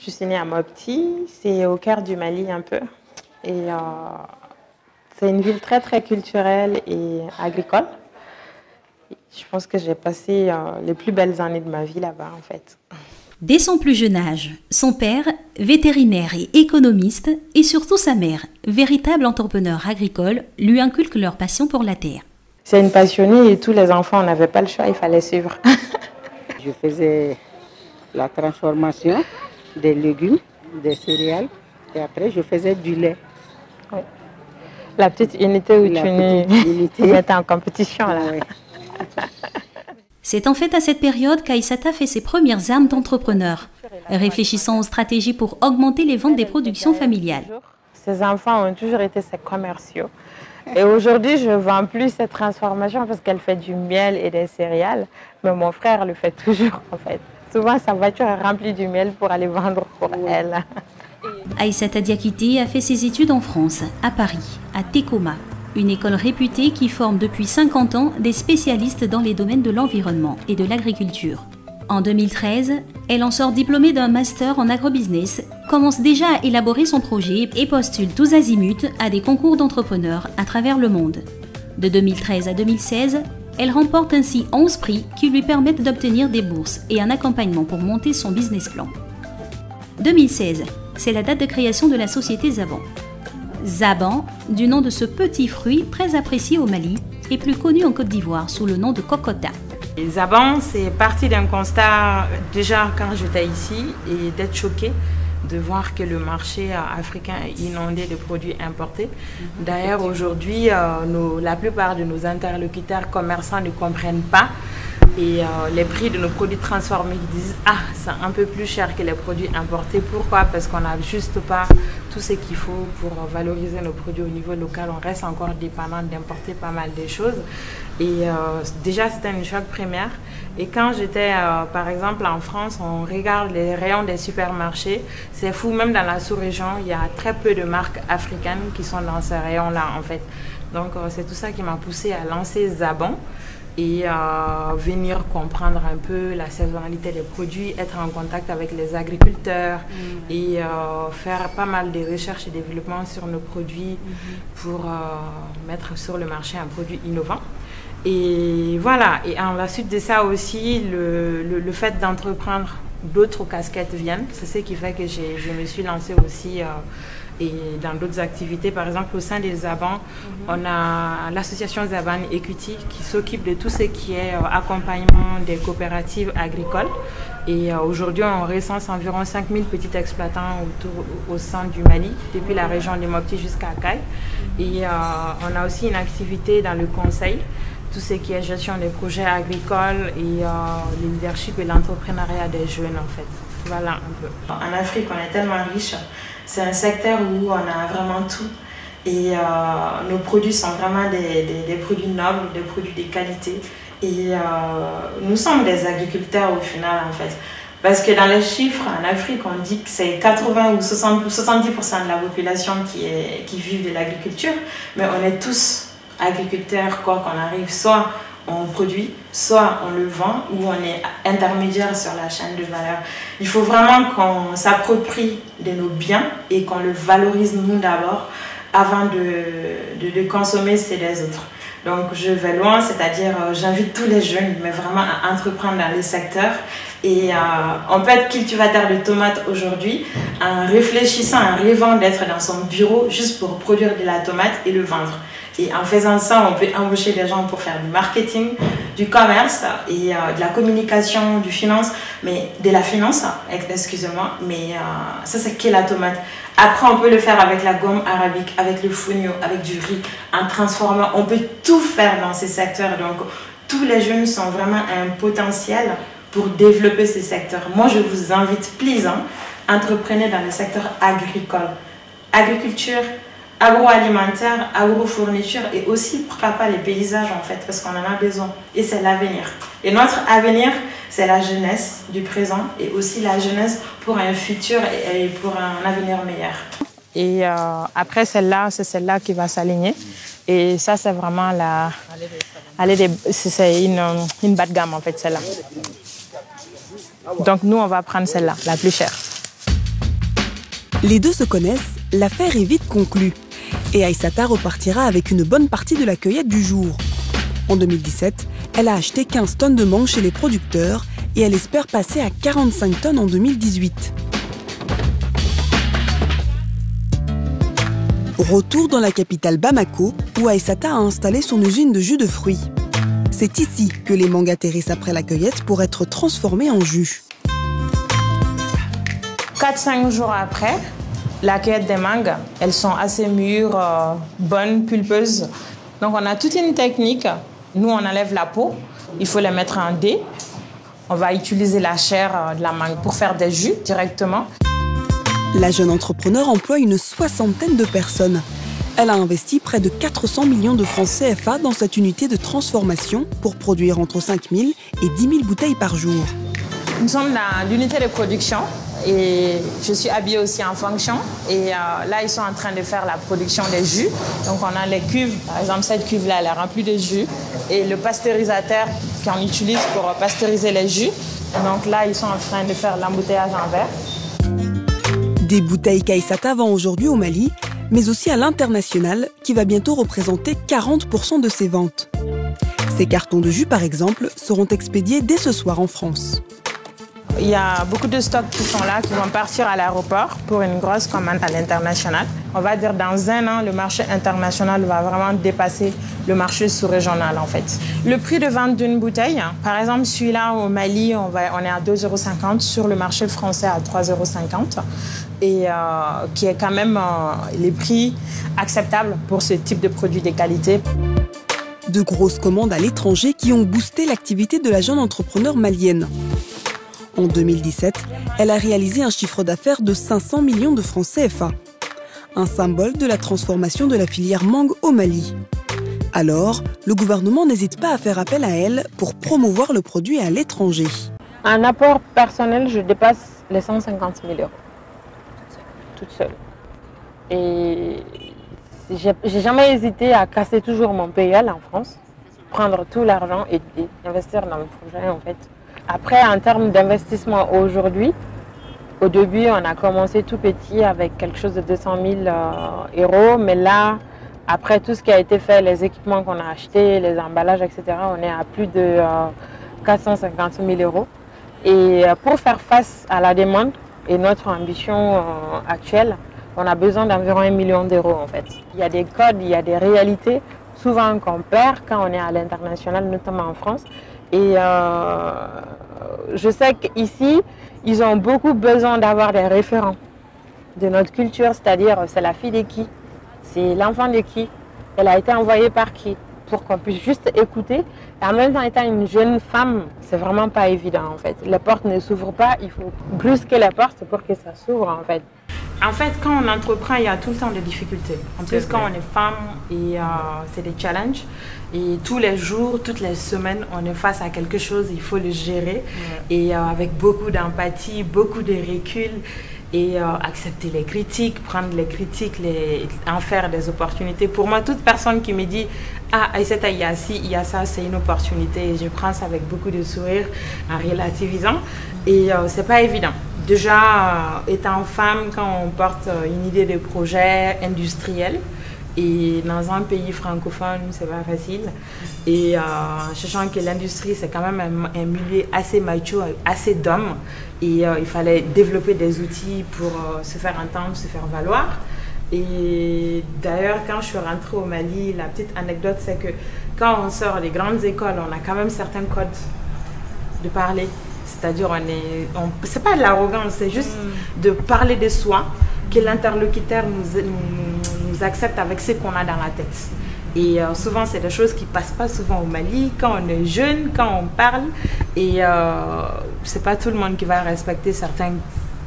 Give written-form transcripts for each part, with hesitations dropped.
Je suis née à Mopti, c'est au cœur du Mali un peu. Et c'est une ville très très culturelle et agricole. Je pense que j'ai passé les plus belles années de ma vie là-bas en fait. Dès son plus jeune âge, son père, vétérinaire et économiste, et surtout sa mère, véritable entrepreneur agricole, lui inculquent leur passion pour la terre. C'est une passionnée et tous les enfants, on n'avait pas le choix, il fallait suivre. Je faisais la transformation des légumes, des céréales, et après je faisais du lait. Oui. La petite unité où tu mettais en compétition là. Oui. C'est en fait à cette période qu'Aïssata fait ses premières armes d'entrepreneur, réfléchissant aux stratégies pour augmenter les ventes des productions familiales. Ces enfants ont toujours été ses commerciaux. Et aujourd'hui, je ne vends plus cette transformation parce qu'elle fait du miel et des céréales. Mais mon frère le fait toujours en fait. Souvent, sa voiture est remplie du miel pour aller vendre pour elle. Aïssata Diakité a fait ses études en France, à Paris, à Tecoma, une école réputée qui forme depuis 50 ans des spécialistes dans les domaines de l'environnement et de l'agriculture. En 2013, elle en sort diplômée d'un master en agrobusiness, commence déjà à élaborer son projet et postule tous azimuts à des concours d'entrepreneurs à travers le monde. De 2013 à 2016, elle remporte ainsi 11 prix qui lui permettent d'obtenir des bourses et un accompagnement pour monter son business plan. 2016, c'est la date de création de la société Zaban. Zaban, du nom de ce petit fruit très apprécié au Mali et plus connu en Côte d'Ivoire sous le nom de Kokota. Zaban, c'est parti d'un constat déjà quand j'étais ici et d'être choquée de voir que le marché africain est inondé de produits importés. D'ailleurs, aujourd'hui, la plupart de nos interlocuteurs commerçants ne comprennent pas et les prix de nos produits transformés disent « Ah, c'est un peu plus cher que les produits importés. » Pourquoi? Parce qu'on n'a juste pas tout ce qu'il faut pour valoriser nos produits au niveau local. On reste encore dépendant d'importer pas mal de choses. Et déjà, c'était une choc première. Et quand j'étais, par exemple, en France, on regarde les rayons des supermarchés. C'est fou, même dans la sous-région, il y a très peu de marques africaines qui sont dans ces rayons-là, en fait. Donc, c'est tout ça qui m'a poussée à lancer Zaban et venir comprendre un peu la saisonnalité des produits, être en contact avec les agriculteurs et faire pas mal de recherches et développement sur nos produits pour mettre sur le marché un produit innovant. Et voilà, et à la suite de ça aussi, le fait d'entreprendre d'autres casquettes viennent. C'est ce qui fait que je me suis lancée aussi et dans d'autres activités. Par exemple, au sein des Zaban, on a l'association Zaban Equity qui s'occupe de tout ce qui est accompagnement des coopératives agricoles. Et aujourd'hui, on recense environ 5000 petits exploitants au sein du Mali, depuis la région de Mopti jusqu'à Kay. Et on a aussi une activité dans le conseil, tout ce qui est gestion des projets agricoles et le leadership et l'entrepreneuriat des jeunes en fait. Voilà un peu. En Afrique, on est tellement riche. C'est un secteur où on a vraiment tout. Et nos produits sont vraiment des produits nobles, des produits de qualité. Et nous sommes des agriculteurs au final en fait. Parce que dans les chiffres, en Afrique, on dit que c'est 80 ou 70% de la population qui vit de l'agriculture. Mais on est tous agriculteurs, quoi qu'on arrive, soit on produit, soit on le vend ou on est intermédiaire sur la chaîne de valeur. Il faut vraiment qu'on s'approprie de nos biens et qu'on le valorise nous d'abord avant de consommer ceux des autres. Donc je vais loin, c'est-à-dire j'invite tous les jeunes, mais vraiment à entreprendre dans les secteurs. Et on peut être cultivateur de tomates aujourd'hui en réfléchissant, en rêvant d'être dans son bureau juste pour produire de la tomate et le vendre. Et en faisant ça, on peut embaucher des gens pour faire du marketing, du commerce et de la communication, du finance, mais de la finance, excusez-moi, mais ça c'est que la tomate. Après, on peut le faire avec la gomme arabique, avec le fonio, avec du riz, en transformant. On peut tout faire dans ces secteurs. Donc, tous les jeunes sont vraiment un potentiel pour développer ces secteurs. Moi, je vous invite, please, entreprenez dans le secteur agricole. Agriculture, agroalimentaire, agrofourniture et aussi, pourquoi pas, les paysages en fait, parce qu'on en a besoin. Et c'est l'avenir. Et notre avenir, c'est la jeunesse du présent et aussi la jeunesse pour un futur et pour un avenir meilleur. Et après celle-là, c'est celle-là qui va s'aligner. Et ça, c'est vraiment c'est une bas de gamme en fait, celle-là. Donc nous, on va prendre celle-là, la plus chère. Les deux se connaissent, l'affaire est vite conclue. Et Aïssata repartira avec une bonne partie de la cueillette du jour. En 2017, elle a acheté 15 tonnes de mangue chez les producteurs et elle espère passer à 45 tonnes en 2018. Retour dans la capitale Bamako, où Aïssata a installé son usine de jus de fruits. C'est ici que les mangues atterrissent après la cueillette pour être transformées en jus. 4-5 jours après, la cueillette des mangues, elles sont assez mûres, bonnes, pulpeuses. Donc on a toute une technique. Nous, on enlève la peau. Il faut les mettre en dés. On va utiliser la chair de la mangue pour faire des jus directement. La jeune entrepreneur emploie une 60aine de personnes. Elle a investi près de 400 millions de francs CFA dans cette unité de transformation pour produire entre 5 000 et 10 000 bouteilles par jour. Nous sommes dans l'unité de production et je suis habillée aussi en fonction. Et là, ils sont en train de faire la production des jus. Donc, on a les cuves. Par exemple, cette cuve-là, elle est remplie de jus. Et le pasteurisateur qu'on utilise pour pasteuriser les jus. Donc là, ils sont en train de faire l'embouteillage en verre. Des bouteilles qu'Aïssata vend aujourd'hui au Mali, mais aussi à l'international, qui va bientôt représenter 40% de ses ventes. Ces cartons de jus, par exemple, seront expédiés dès ce soir en France. Il y a beaucoup de stocks qui sont là, qui vont partir à l'aéroport pour une grosse commande à l'international. On va dire dans 1 an, le marché international va vraiment dépasser le marché sous-régional en fait. Le prix de vente d'une bouteille, par exemple celui-là au Mali, on est à 2,50 €, sur le marché français à 3,50 €. Et qui est quand même les prix acceptables pour ce type de produit de qualité. De grosses commandes à l'étranger qui ont boosté l'activité de la jeune entrepreneure malienne. En 2017, elle a réalisé un chiffre d'affaires de 500 millions de francs CFA. Un symbole de la transformation de la filière mangue au Mali. Alors, le gouvernement n'hésite pas à faire appel à elle pour promouvoir le produit à l'étranger. En apport personnel, je dépasse les 150 000 €. Toute seule. Et j'ai jamais hésité à casser toujours mon PEL en France, prendre tout l'argent et investir dans le projet en fait. Après, en termes d'investissement aujourd'hui, au début, on a commencé tout petit avec quelque chose de 200 000 €, mais là, après tout ce qui a été fait, les équipements qu'on a achetés, les emballages, etc., on est à plus de 450 000 €. Et pour faire face à la demande et notre ambition actuelle, on a besoin d'environ 1 million d'euros en fait. Il y a des codes, il y a des réalités, souvent qu'on perd quand on est à l'international, notamment en France. Et je sais qu'ici, ils ont beaucoup besoin d'avoir des référents de notre culture, c'est-à-dire c'est la fille de qui, c'est l'enfant de qui, elle a été envoyée par qui, pour qu'on puisse juste écouter. Et en même temps, étant une jeune femme, c'est vraiment pas évident en fait. Les portes ne s'ouvrent pas, il faut plus que les portes pour que ça s'ouvre en fait. En fait, quand on entreprend, il y a tout le temps des difficultés. En plus, quand on est femme, c'est des challenges. Et tous les jours, toutes les semaines, on est face à quelque chose, il faut le gérer. Et avec beaucoup d'empathie, beaucoup de recul. Et accepter les critiques, prendre les critiques, en faire des opportunités. Pour moi, toute personne qui me dit « Ah, Aïssata, il y a ci, il y a ça, c'est une opportunité », je prends ça avec beaucoup de sourire, en relativisant. Et c'est pas évident. Déjà, étant femme, quand on porte une idée de projet industriel, et dans un pays francophone, c'est pas facile. Et sachant que l'industrie, c'est quand même un milieu assez macho, assez d'hommes. Et il fallait développer des outils pour se faire entendre, se faire valoir. Et d'ailleurs, quand je suis rentrée au Mali, la petite anecdote, c'est que quand on sort des grandes écoles, on a quand même certains codes de parler. C'est-à-dire, c'est pas de l'arrogance, c'est juste de parler de soi, que l'interlocuteur nous accepte avec ce qu'on a dans la tête. Et souvent, c'est des choses qui ne passent pas souvent au Mali, quand on est jeune, quand on parle. Et c'est pas tout le monde qui va respecter certains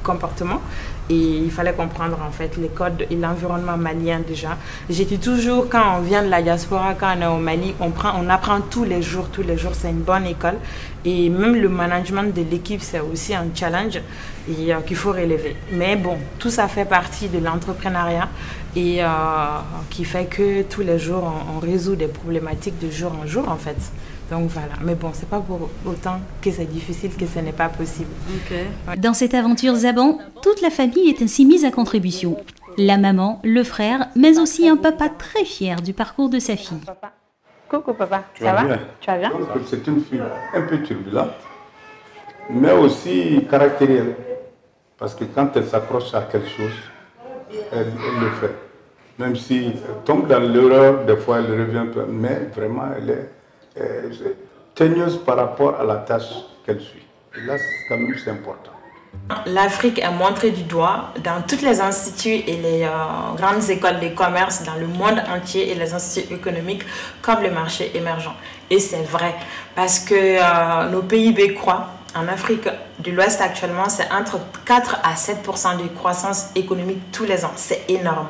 comportements. Et il fallait comprendre en fait les codes et l'environnement malien déjà. J'ai dit toujours, quand on vient de la diaspora, quand on est au Mali, on apprend tous les jours, c'est une bonne école. Et même le management de l'équipe, c'est aussi un challenge et qu'il faut relever. Mais bon, tout ça fait partie de l'entrepreneuriat et qui fait que tous les jours, on résout des problématiques de jour en jour en fait. Donc voilà, mais bon, c'est pas pour autant que c'est difficile, que ce n'est pas possible. Ouais. Dans cette aventure Zaban, toute la famille est ainsi mise à contribution. La maman, le frère, mais aussi un papa très fier du parcours de sa fille. Coucou papa, ça va? Tu vas bien? C'est une fille un peu turbulente, mais aussi caractérielle. Parce que quand elle s'accroche à quelque chose, elle le fait. Même si elle tombe dans l'erreur, des fois elle revient, mais vraiment elle est teigneuse par rapport à la tâche qu'elle suit. Et là, quand même, c'est important. L'Afrique est montrée du doigt dans tous les instituts et les grandes écoles de commerce dans le monde entier et les instituts économiques comme le marché émergent. Et c'est vrai, parce que nos PIB croient. En Afrique de l'Ouest actuellement, c'est entre 4 à 7% de croissance économique tous les ans. C'est énorme.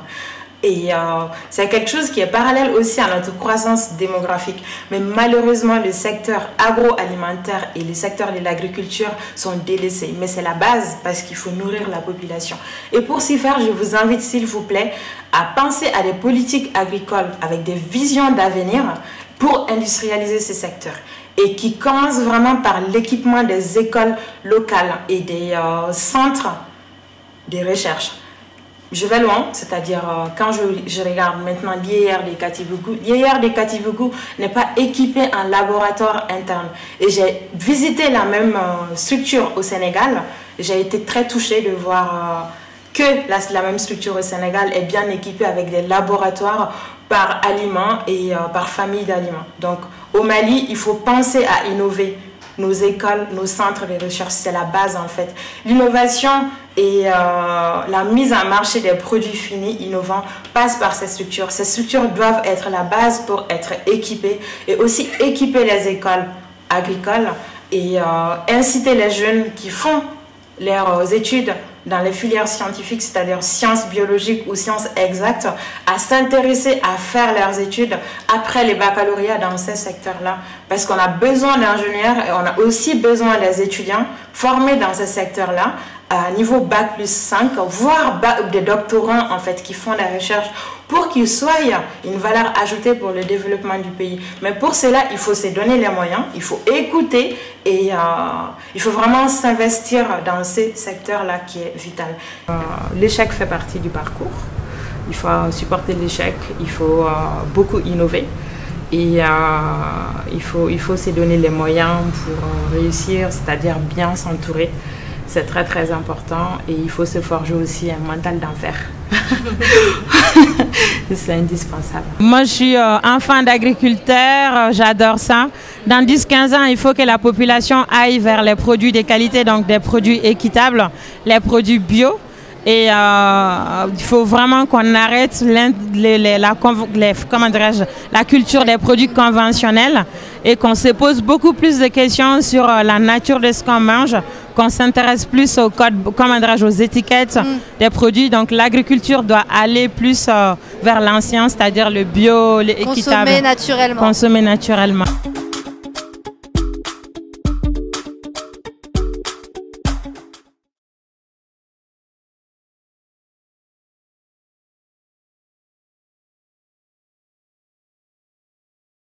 Et c'est quelque chose qui est parallèle aussi à notre croissance démographique. Mais malheureusement, le secteur agroalimentaire et le secteur de l'agriculture sont délaissés. Mais c'est la base parce qu'il faut nourrir la population. Et pour s'y faire, je vous invite, s'il vous plaît, à penser à des politiques agricoles avec des visions d'avenir pour industrialiser ces secteurs. Et qui commence vraiment par l'équipement des écoles locales et des centres de recherche. Je vais loin, c'est-à-dire quand je regarde maintenant l'IER de Katibougou, l'IER de Katibougou n'est pas équipé en laboratoire interne. Et j'ai visité la même structure au Sénégal. J'ai été très touchée de voir que la même structure au Sénégal est bien équipée avec des laboratoires par aliment et par famille d'aliments. Donc au Mali, il faut penser à innover. Nos écoles, nos centres de recherche, c'est la base en fait. L'innovation et la mise en marché des produits finis innovants passe par ces structures. Ces structures doivent être la base pour être équipées et aussi équiper les écoles agricoles et inciter les jeunes qui font leurs études dans les filières scientifiques, c'est-à-dire sciences biologiques ou sciences exactes, à s'intéresser à faire leurs études après les baccalauréats dans ces secteurs-là. Parce qu'on a besoin d'ingénieurs et on a aussi besoin des étudiants formés dans ces secteurs-là, à niveau Bac plus 5, voire des doctorants en fait qui font des recherches pour qu'ils soient une valeur ajoutée pour le développement du pays. Mais pour cela, il faut se donner les moyens, il faut écouter et il faut vraiment s'investir dans ces secteurs-là qui est vital. L'échec fait partie du parcours. Il faut supporter l'échec, il faut beaucoup innover. Et il faut se donner les moyens pour réussir, c'est-à-dire bien s'entourer. C'est très très important et il faut se forger aussi un mental d'enfer. C'est indispensable. Moi je suis enfant d'agriculteur, j'adore ça. Dans 10-15 ans, il faut que la population aille vers les produits de qualité, donc des produits équitables, les produits bio. Et il faut vraiment qu'on arrête la culture des produits conventionnels et qu'on se pose beaucoup plus de questions sur la nature de ce qu'on mange, qu'on s'intéresse plus au code, aux étiquettes des produits. Donc l'agriculture doit aller plus vers l'ancien, c'est-à-dire le bio, l'équitable. Consommer naturellement. Consommer naturellement.